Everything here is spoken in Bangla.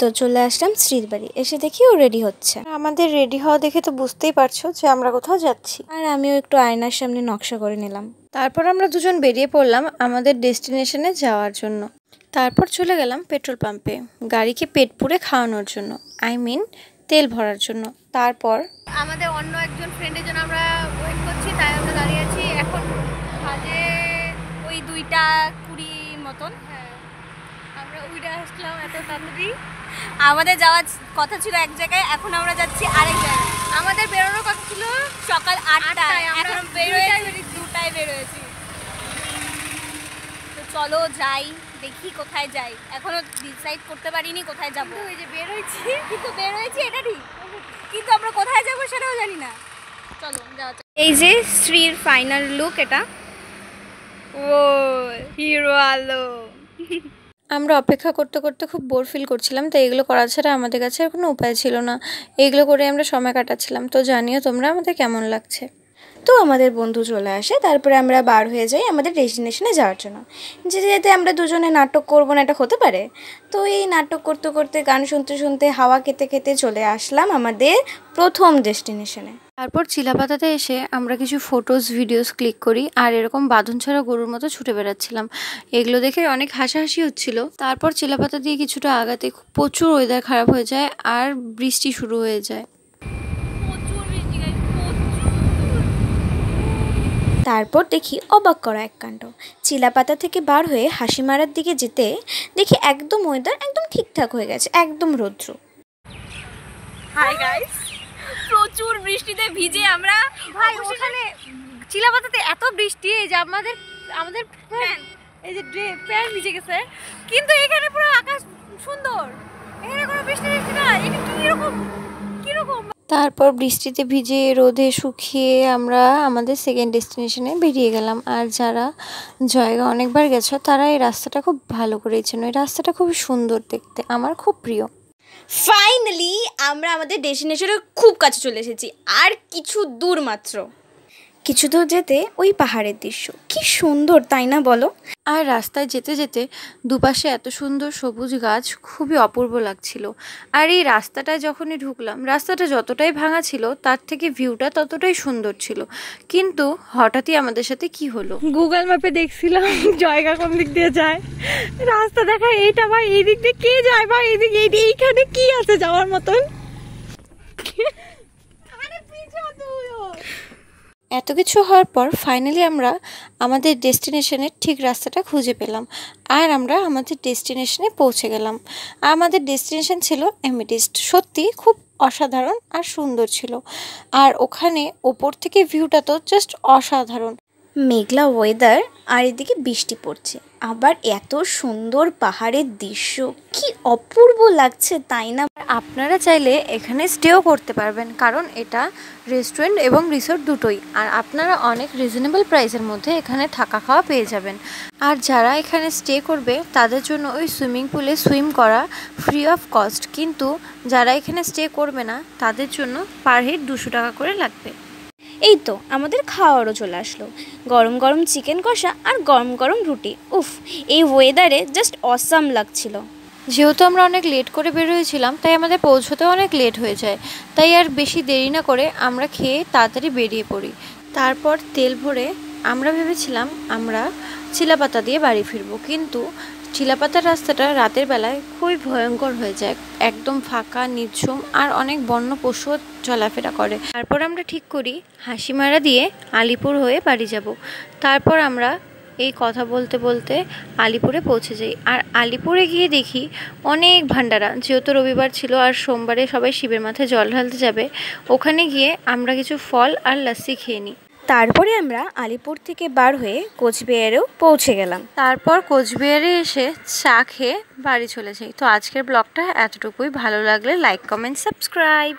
তো চলে আসলাম শ্রীর বাড়ি। এসে দেখি ও রেডি হচ্ছে। আমাদের রেডি হওয়া দেখে তো বুঝতেই পারছো যে আমরা কোথাও যাচ্ছি। আর আমিও একটু আয়নার সামনে নকশা করে নিলাম। তারপর আমরা দুজন বেরিয়ে পড়লাম আমাদের ডেস্টিনেশনে যাওয়ার জন্য। তারপর চলে গেলাম পেট্রোল পাম্পে গাড়িকে পেট পুরে খাওয়ানোর জন্য, তেল ভরার জন্য। তারপর আমাদের অন্য একজন ফ্রেন্ডের জন্য আমরা ওয়েট করছি, তাই আমরা দাঁড়িয়ে আছি। এখন বাজে ওই 2:20 মতন। হ্যাঁ, আমরা উড়ে আসলাম এত তাড়াতাড়ি। আমাদের যাওয়ার কথা ছিল এক জায়গায়, এখন আমরা যাচ্ছি আরেক জায়গায়। আমাদের বেরোনোর কথা ছিল সকাল 8টায়, এখন বেরোয়েছি 2টায় বেরোয়েছি। তো চলো যাই, দেখি কোথায় যাই। এখনো ডিসাইড করতে পারিনি কোথায় যাবো। ওই যে বেরোয়েছি, এটা ঠিক, কিন্তু আমরা কোথায় যাবো সেটাও জানি না। চলো যাওয়া যাক। এই যে শ্রীর ফাইনাল লুক, এটা ও হিরো আলো। আমরা অপেক্ষা করতে করতে খুব বোর ফিল করছিলাম, তাই এগুলো করা ছাড়া আমাদের কাছে আর কোনো উপায় ছিল না। এগুলো করে আমরা সময় কাটাচ্ছিলাম। তো জানিও তোমরা আমাদের কেমন লাগছে। তো আমাদের বন্ধু চলে আসে, তারপরে আমরা বার হয়ে যাই আমাদের ডেস্টিনেশনে যাওয়ার জন্য। যেতে আমরা দুজনে নাটক করবো না, এটা হতে পারে? তো এই নাটক করতে করতে, গান শুনতে শুনতে, হাওয়া খেতে খেতে চলে আসলাম আমাদের প্রথম ডেস্টিনেশনে। তারপর চিলাপাতাতে এসে আমরা কিছু ফটোস ভিডিওস ক্লিক করি, আর এরকম বাঁধন ছাড়া গরুর মতো ছুটে বেড়াচ্ছিলাম। এগুলো দেখে অনেক হাসাহাসি হচ্ছিল। তারপর চিলাপাতা দিয়ে কিছুটা আগাতে প্রচুর ওয়েদার খারাপ হয়ে যায় আর বৃষ্টি শুরু হয়ে যায়। তারপর দেখি অবাক করা এক কাণ্ড। চিলাপাতা থেকে বার হয়ে হাসিমারার দিকে যেতে দেখি একদম ওয়েদার একদম ঠিকঠাক হয়ে গেছে, একদম রৌদ্র। হাই গাইস, প্রচুর বৃষ্টিতে ভিজে আমরা। ভাই ওখানে চিলাপাতাতে এত বৃষ্টি, এই যে আমাদের ফ্যান, এই যে প্যান্ট ভিজে গেছে, কিন্তু এখানে পুরো আকাশ সুন্দর, এখানে কোনো বৃষ্টি না। এটা কিরকম। তারপর বৃষ্টিতে ভিজে রোদে শুকিয়ে আমরা আমাদের সেকেন্ড ডেস্টিনেশনে বেরিয়ে গেলাম। আর যারা জয়গা অনেকবার গেছো তারা এই রাস্তাটা খুব ভালো করেই চেনো। এই রাস্তাটা খুব সুন্দর দেখতে, আমার খুব প্রিয়। ফাইনালি আমরা আমাদের ডেস্টিনেশনের খুব কাছে চলে এসেছি, আর কিছু দূর মাত্র। কিছু দূর যেতে ওই পাহাড়ের দৃশ্য কি সুন্দর, তাই না বলো? আর রাস্তায় যেতে যেতে দুপাশে এত সুন্দর সবুজ গাছ, খুবই অপূর্ব লাগছিল। আর এই রাস্তাটায় যখনই ঢুকলাম, রাস্তাটা যতটাই ভাঙা ছিল তার থেকে ভিউটা ততটাই সুন্দর ছিল। কিন্তু হঠাৎই আমাদের সাথে কি হলো, গুগল ম্যাপে দেখছিলাম জয়গা কোন দিক দিয়ে যায়, রাস্তা দেখায় এইটা, ভাই এই দিক দিয়ে কে যায়? ভাই এইখানে কি আছে যাওয়ার মতন? এত কিছু হওয়ার পর ফাইনালি আমরা আমাদের ডেস্টিনেশনের ঠিক রাস্তাটা খুঁজে পেলাম, আর আমরা আমাদের ডেস্টিনেশনে পৌঁছে গেলাম। আমাদের ডেস্টিনেশন ছিল এমেটিস্ট। সত্যি খুব অসাধারণ আর সুন্দর ছিল। আর ওখানে ওপর থেকে ভিউটা তো জাস্ট অসাধারণ। মেঘলা ওয়েদার, আর এদিকে বৃষ্টি পড়ছে, আবার এত সুন্দর পাহাড়ের দৃশ্য, কি অপূর্ব লাগছে, তাই না? আপনারা চাইলে এখানে স্টেও করতে পারবেন, কারণ এটা রেস্টুরেন্ট এবং রিসোর্ট দুটোই। আর আপনারা অনেক রিজনেবল প্রাইসের মধ্যে এখানে থাকা খাওয়া পেয়ে যাবেন। আর যারা এখানে স্টে করবে তাদের জন্য ওই সুইমিং পুলে সুইম করা ফ্রি অফ কস্ট, কিন্তু যারা এখানে স্টে করবে না তাদের জন্য পার হেড 200 টাকা করে লাগবে। এই তো আমাদের খাওয়ারও চলে আসলো, গরম গরম চিকেন কষা আর গরম গরম রুটি। উফ, এই ওয়েদারে জাস্ট অসাম লাগছিল। যেহেতু আমরা অনেক লেট করে বের হয়েছিলাম, তাই আমাদের পৌঁছতেও অনেক লেট হয়ে যায়। তাই আর বেশি দেরি না করে আমরা খেয়ে তাড়াতাড়ি বেরিয়ে পড়ি। তারপর তেল ভরে আমরা ভেবেছিলাম আমরা চিলাপাতা দিয়ে বাড়ি ফিরবো, কিন্তু চিলাপাতার রাস্তাটা রাতের বেলায় খুবই ভয়ঙ্কর হয়ে যায়। একদম ফাঁকা, নিঝুম, আর অনেক বন্য পশুও চলাফেরা করে। তারপর আমরা ঠিক করি হাসিমারা দিয়ে আলিপুর হয়ে বাড়ি যাব। তারপর আমরা এই কথা বলতে বলতে আলিপুরে পৌঁছে যাই। আর আলিপুরে গিয়ে দেখি অনেক ভান্ডারা, যেহেতু রবিবার ছিল আর সোমবারে সবাই শিবের মাথায় জল ঢালতে যাবে। ওখানে গিয়ে আমরা কিছু ফল আর লাস্সি খেয়ে নিই। তারপরে আমরা আলিপুর থেকে বার হয়ে কোচবিহারেও পৌঁছে গেলাম। তারপর কোচবিহারে এসে চা খেয়ে বাড়ি চলে যাই। তো আজকের ব্লগটা এতটুকুই। ভালো লাগলে লাইক, কমেন্ট, সাবস্ক্রাইব।